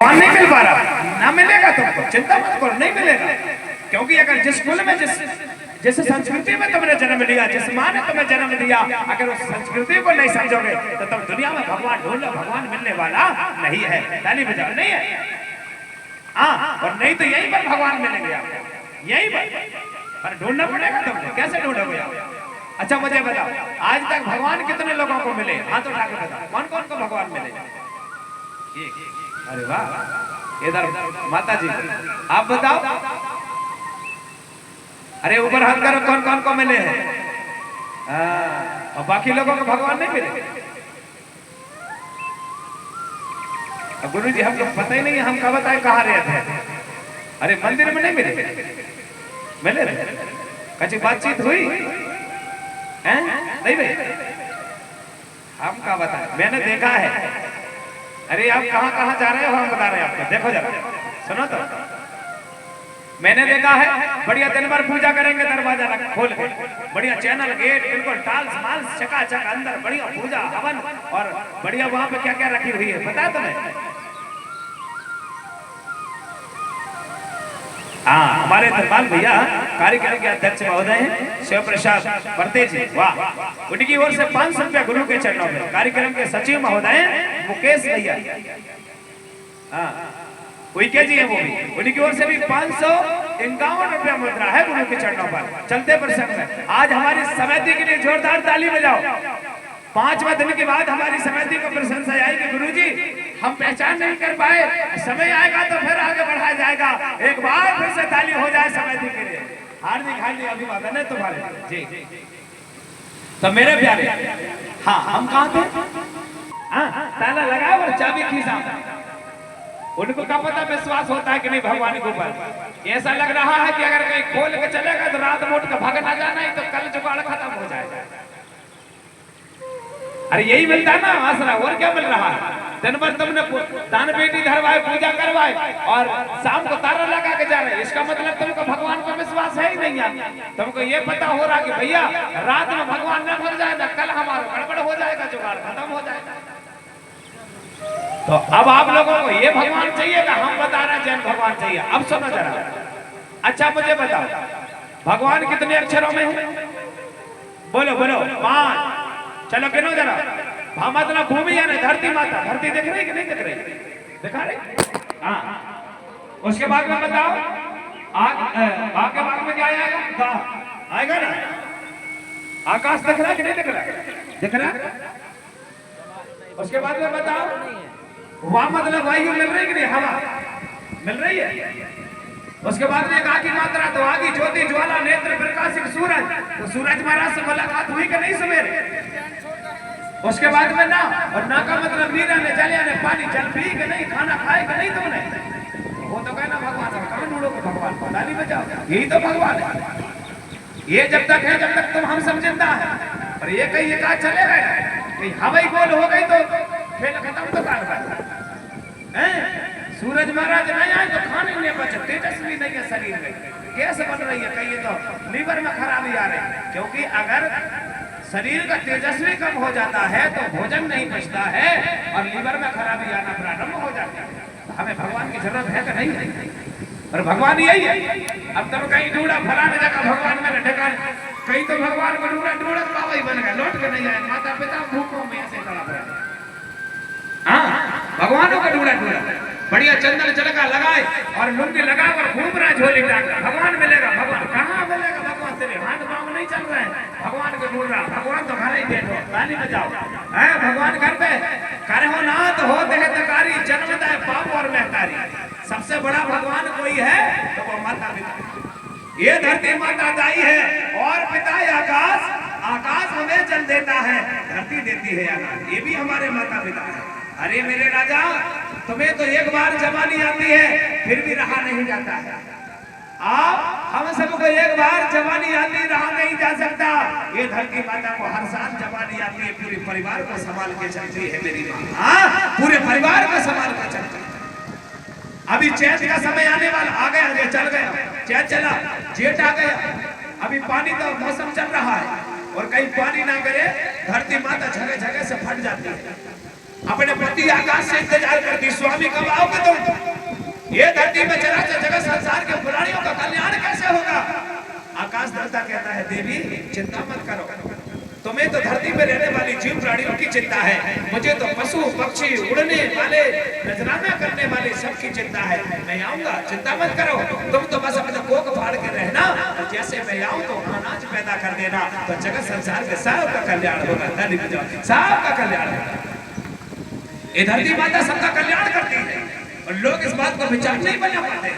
नहीं मिल पा रहा, ना मिलेगा तुमको, चिंता मत करो, नहीं मिलेगा। क्योंकि अगर जिस कुल में जिस संस्कृति में तुमने जन्म लिया, जिस माँ ने तुम्हें जन्म दिया, अगर उस संस्कृति को नहीं समझोगे तो तुम दुनिया में भगवान ढूंढ लो, भगवान मिलने वाला नहीं है। ताली बजाओ, नहीं है। हाँ, और नहीं तो यहीं पर भगवान मिलेंगे आपको, यहीं पर ढूंढना पड़ेगा तुमको। कैसे ढूंढोगे आप? अच्छा मुझे बताओ, आज तक भगवान कितने लोगों को मिले? हाथ उठा के बताओ, कौन कौन को भगवान मिले? अरे वाह, इधर माता जी आप बताओ। अरे ऊपर हाथ करो, कौन कौन को मिले हैं? और बाकी लोगों को भगवान नहीं मिले? गुरु जी हमको पता ही नहीं है, हम कब बताए कहाँ रहते हैं? अरे मंदिर में नहीं मिले, मिले कच्ची बातचीत हुई हैं? नहीं भाई, हम कहाँ बताए, मैंने देखा है। अरे आप कहाँ कहाँ जा रहे हो, हम बता रहे हैं आपको। देखो जरा, सुनो तो, मैंने देखा है बढ़िया दिन भर पूजा करेंगे, दरवाजा खोल के, बढ़िया चैनल गेट बिल्कुल टाल्स माल्स चकाचक, अंदर बढ़िया पूजा हवन, और बढ़िया वहां पे क्या क्या रखी हुई है पता है तुम्हें? हाँ, हमारे धर्माल भैया कार्यक्रम के अध्यक्ष महोदय हैं शिव प्रसाद परते जी, वाह, उनकी ओर से 500 रुपया गुरु के चरणों में। कार्यक्रम के सचिव महोदय हैं मुकेश भैया, हाँ उइके जी है वो भी, उनकी ओर से भी 551 रुपया मुद्रा है गुरु के चरणों पर। चलते प्रसंग में आज हमारी समिति के लिए जोरदार ताली बजाओ। 5वां दिन के बाद हमारी समिति को प्रशंसा आएगी, गुरुजी हम पहचान नहीं कर पाए, समय आएगा तो फिर आगे बढ़ाया जाएगा। एक बार फिर से ताली हो जाए समिति के लिए। हार्दिक हार्दिक अभिवादन है तुम्हारे जी। तो मेरे प्यारे, हाँ हम कहाँ थे? हाँ, ताला लगा और चाबी खींचा। उनको क्या पता विश्वास होता है कि नहीं भगवान के ऊपर? ऐसा लग रहा है कि अगर कहीं खोल के चलेगा तो रात मोट का भाग ना जाना ही, तो कल जुगाड़ खत्म हो जाएगा। अरे यही मिलता है ना आसरा, और क्या मिल रहा है? दिन भर तुमने दान बेटी धरवाए, पूजा करवाए, और शाम को तारा लगा के जा रहे, इसका मतलब तुमको भगवान पर विश्वास है ही नहीं है। तुमको ये पता हो रहा कि भैया रात में भगवान न भर जाए ना, कल हमारा गड़बड़ हो जाएगा, जुगाड़ खत्म हो जाएगा। तो अब आप लोगों को ये भगवान चाहिए कि हम बता रहे हैं जैन भगवान चाहिए? अब सुनो जरा, अच्छा मुझे बताओ भगवान कितने अक्षरों में है? बोलो बोलो, 5। चलो गिनो जरा। मतलब भूमि है ना, धरती माता, धरती दिख रही कि नहीं दिख रही? दिखा रही? हाँ। उसके बाद में बताओ आग के बाद में क्या आएगा? आएगा ना? आकाश दिख रहा है कि नहीं दिख रहा? दिख रहा। उसके बाद में बताओ वहां मतलब वायु मिल रही कि नहीं? हवा मिल रही है। उसके बाद में एक आग की मात्रा, तो आगी ज्योति ज्वाला नेत्र प्रकाशिक सूरज, तो सूरज महाराज से मुलाकात हुई कि नहीं सवेरे? उसके बाद में ना, और ना का मतलब नीरा ने जलिया ने पानी, जल पी के नहीं, खाना खाए कि नहीं तुमने? वो तो कहना भगवान है, कहाँ ढूंढोगे भगवान को? ताली बजाओ, यही तो भगवान है। ये जब तक है जब तक तुम हम सब जिंदा है, और ये कहीं एक आज चले गए, हवाई गोल हो गई तो खेल खत्म, तो काट हैं? सूरज महाराज नहीं आए तो खाने नहीं बचे, तेजस्वी नहीं है शरीर में, कैसे बन रही है? कहीं तो लीवर में खराबी आ रही है, क्योंकि अगर शरीर का तेजस्वी कम हो जाता है तो भोजन नहीं पचता है और लीवर में खराबी आना प्रारंभ हो जाती है। तो हमें भगवान की जरूरत है कि नहीं है? और भगवान यही है। अब तुम कहीं ढूंढा फलाने जगह भगवान मैंने ठिकान, कहीं तो भगवान को ढूंढा ढूंढा बाबा ही बन गया, लौट के नहीं आए, माता पिता भूखों में ऐसे तड़प रहे। हाँ, भगवानों को ढूंढा ढूंढा, बढ़िया चंदन चलका लगाए और लुंगी लगाकर घूम रहा झोली टांगा, भगवान मिलेगा। भगवान कहाँ मिलेगा? भगवान तेरे हाथ पांव नहीं चल रहे हैं, भगवान को ढूंढ रहा। भगवान तो घर ही बैठो, ताली बजाओ, है भगवान घर पे करे हो नाथ हो देहतकारी, जन्मदा है पाप और महतारी। सबसे बड़ा भगवान कोई है तो वो माता पिता। ये धरती माता दाई है और पिता आकाश, आकाश हमें जल देता है, धरती देती है अनाज, ये भी हमारे माता पिता है। अरे मेरे राजा, तुम्हें तो एक बार जवानी आती है फिर भी रहा नहीं जाता है। आप हम सबको एक बार जवानी आती, रहा नहीं जा सकता। ये धरती माता को हर साल जवानी आती है, पूरे परिवार को संभाल के चलती है मेरी माँ। हाँ, पूरे परिवार को संभाल के चलती है। अभी चैत का समय आने वाला, आ गया, चल गया, चैत चला, जेठ आ गया, अभी पानी का मौसम चल रहा है, और कहीं पानी ना करे धरती माता जगह जगह से फट जाती है। अपने पति आकाश से इंतजार करती, स्वामी कब आओगे तुम? ये धरती में चराचर जगत संसार के प्राणियों का कल्याण कैसे होगा? आकाश देवता कहता है, देवी चिंता मत करो, तुम्हें तो धरती में रहने वाली जीव प्राणियों की चिंता है, मुझे तो पशु पक्षी उड़ने वाले नजराना करने वाले सबकी चिंता है। मैं आऊंगा, चिंता मत करो, तुम तो बस अपने कोक फाड़ के रहना, और जैसे मैं आऊं तो अनाज पैदा कर देना, तो जगत संसार के सबका कल्याण होगा। ताली बजाओ, सबका कल्याण होगा। ये धरती माता सबका कल्याण करती है, और लोग इस बात को विचार नहीं बना पाते,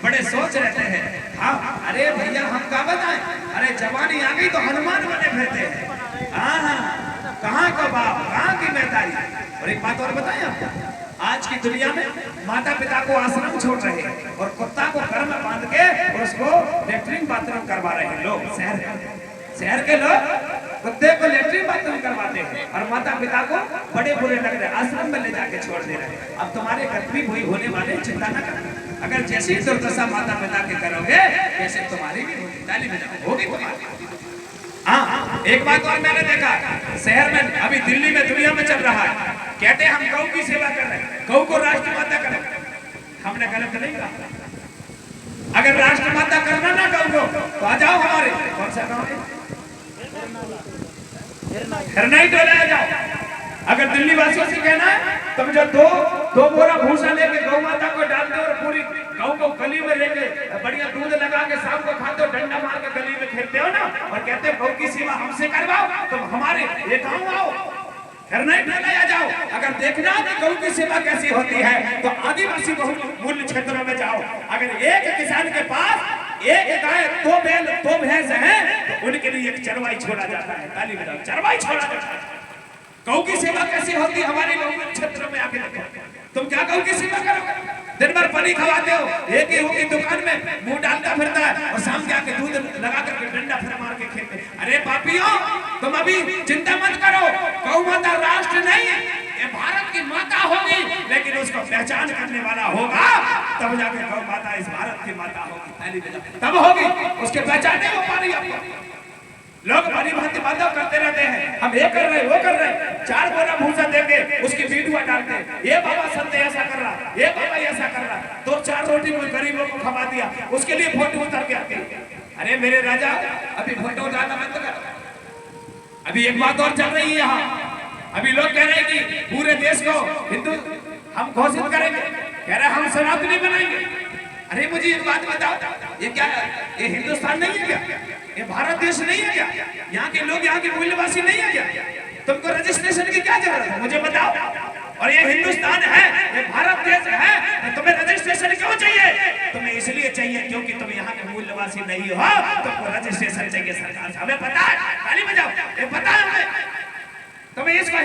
बड़े सोच रहते हैं। हाँ, अरे भैया हम क्या बताएं, अरे जवानी आ गई तो हनुमान बने फिरते हैं। हाँ, कहाँ का बाप, कहाँ की महतारी। और एक बात और बताएं आपको, आज की दुनिया में माता पिता को आश्रम छोड़ रहे हैं और कुत्ता को घर में बांध के और उसको लेटरिन बाथरूम करवा रहे हैं लोग। शहर के लोग कुत्ते को लेटरिन बाथरूम करवाते हैं और माता पिता को बड़े बुरे लग रहे हैं, आश्रम में ले जाके छोड़ दे रहे हैं। अब तुम्हारे कर्तव्य हुई होने वाले, चिंता न करना, अगर जैसी दुर्दशा माता पिता के करोगे वैसे तुम्हारी भी होगी। ताली बजाओ, होगी तुम्हारी। हाँ, एक बात और मैंने देखा, शहर में अभी दिल्ली में दुनिया में चल रहा है, कहते हैं हम गौ की सेवा कर रहे हैं, गौ को राष्ट्रमाता करें। हमने गलत नहीं कहा, अगर राष्ट्रमाता करना ना गौ को तो आ जाओ हमारे, कौन सा गाँव है, हिरनाई टोला आ जाओ। अगर दिल्ली वासियों से कहना है तो मुझे दो बोरा भूसा लेके गौ माता को डाल दो और पूरी गौ को गली में लेके बढ़िया दूध लगा के शाम को खाते हो, डंडा मार के गली में खेलते हो ना, और कहते हो गौ की सेवा हमसे करवाओ, तो हमारे ये गाँव आओ, हिरनाई टोला आ जाओ। अगर देखना कि गौ की सेवा कैसी होती है तो आदिवासी बहुमूल्य क्षेत्रों में जाओ। अगर एक किसान के पास एक गाय, दो बैल, दो भैंस है तो उनके लिए एक चरवाई छोड़ा जाता है। ताली बजाओ, चरवाई छोड़ा जाता है। गौ की सेवा कैसी होती है हमारे बहुमूल्य क्षेत्रों में, आके देखो। तुम क्या गौ की सेवा करोगे? दिन भर पानी खवाते हो, एक ही होगी दुकान में मुंह डालता फिरता है, और शाम के आके दूध लगा करके डंडा फिर मार के खेलते। अरे पापियों, तुम अभी चिंता मत करो, गौ माता राष्ट्र नहीं, ये भारत की माता होगी, लेकिन उसको पहचान करने वाला होगा तब जाके गौ माता इस भारत की माता होगी। तब होगी, उसके पहचान नहीं हो पा रही आपको। लोग बड़ी भांति बातें करते रहते हैं, हम ये कर रहे वो कर रहे, 4 बोरा भूसा देंगे उसकी वीडियो डालते हैं, ये बाबा संत ऐसा कर रहा, ये बाबा ऐसा कर रहा, 2-4 रोटी कोई गरीबों को खवा दिया, उसके लिए फोटो उतार के आती है। अरे मेरे राजा, अभी फोटो उतारना बंद कर। अभी एक बात और चल रही है यहाँ, अभी लोग कह रहे हैं कि पूरे देश को हिंदू हम घोषित करेंगे, कह रहे हम सनातनी बनाएंगे। अरे मुझे एक बात बताओ, ये क्या, ये हिंदुस्तान नहीं है क्या? ये भारत देश नहीं है क्या? यहाँ के लोग यहाँ के मूल्यवासी नहीं है क्या? तुमको रजिस्ट्रेशन की क्या जरूरत है, मुझे बताओ। और ये हिंदुस्तान है, ये भारत देश है, तुम्हें रजिस्ट्रेशन क्यों चाहिए? तुम्हें इसलिए चाहिए क्योंकि तुम यहाँ के मूल्यवासी नहीं हो, तुमको रजिस्ट्रेशन चाहिए सरकार से। हमें पता है, ताली बजाओ, ये पता है हमें, तुम्हें इसको